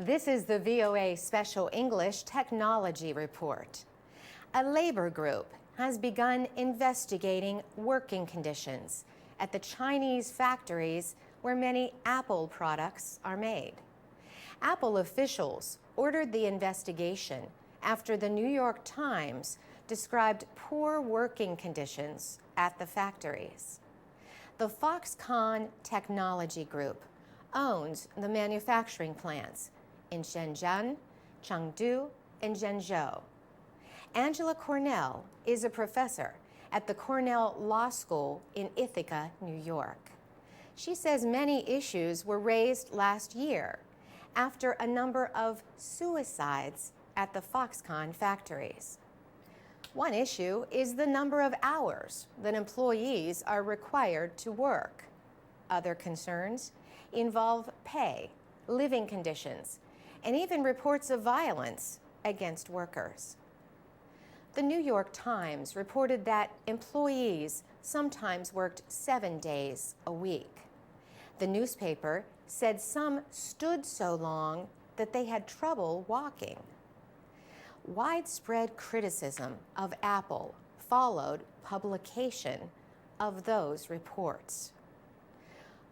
This is the VOA Special English Technology Report. A labor group has begun investigating working conditions at the Chinese factories where many Apple products are made. Apple officials ordered the investigation after the New York Times described poor working conditions at the factories. The Foxconn Technology Group owns the manufacturing plants in Shenzhen, Chengdu, and Zhengzhou. Angela Cornell is a professor at the Cornell Law School in Ithaca, New York. She says many issues were raised last year after a number of suicides at the Foxconn factories. One issue is the number of hours that employees are required to work. Other concerns involve pay, living conditions, and even reports of violence against workers. The New York Times reported that employees sometimes worked 7 days a week. The newspaper said some stood so long that they had trouble walking. Widespread criticism of Apple followed publication of those reports.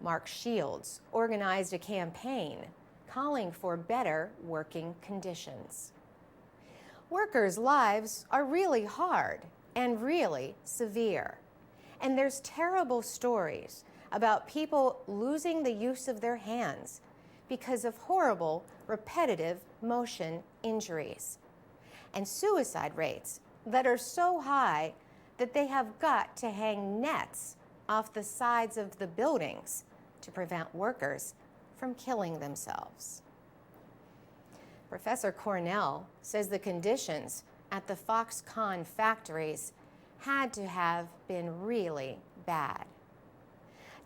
Mark Shields organized a campaign calling for better working conditions. Workers' lives are really hard and really severe, and there's terrible stories about people losing the use of their hands because of horrible, repetitive motion injuries, and suicide rates that are so high that they have got to hang nets off the sides of the buildings to prevent workers from killing themselves. Professor Cornell says the conditions at the Foxconn factories had to have been really bad.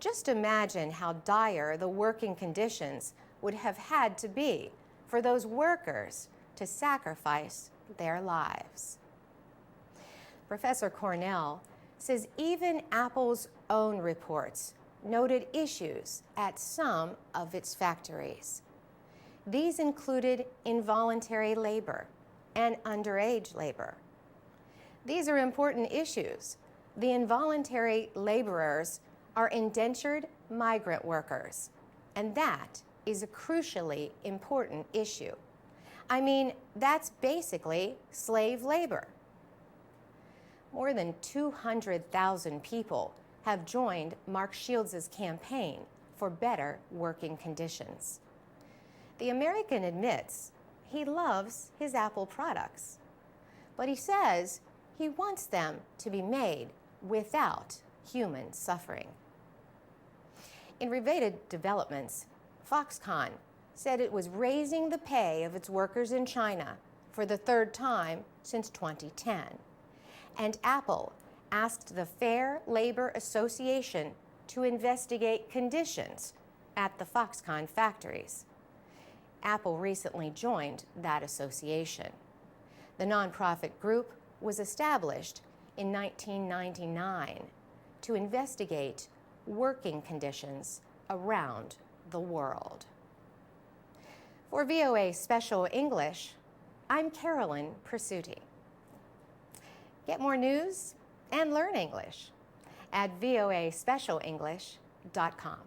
Just imagine how dire the working conditions would have had to be for those workers to sacrifice their lives. Professor Cornell says even Apple's own reports noted issues at some of its factories. These included involuntary labor and underage labor. These are important issues. The involuntary laborers are indentured migrant workers, and that is a crucially important issue. I mean, that's basically slave labor. More than 200,000 people have joined Mark Shields' campaign for better working conditions. The American admits he loves his Apple products, but he says he wants them to be made without human suffering. In related developments, Foxconn said it was raising the pay of its workers in China for the third time since 2010, and Apple asked the Fair Labor Association to investigate conditions at the Foxconn factories. Apple recently joined that association. The nonprofit group was established in 1999 to investigate working conditions around the world. For VOA Special English, I'm Carolyn Persutti. Get more news and learn English at voaspecialenglish.com.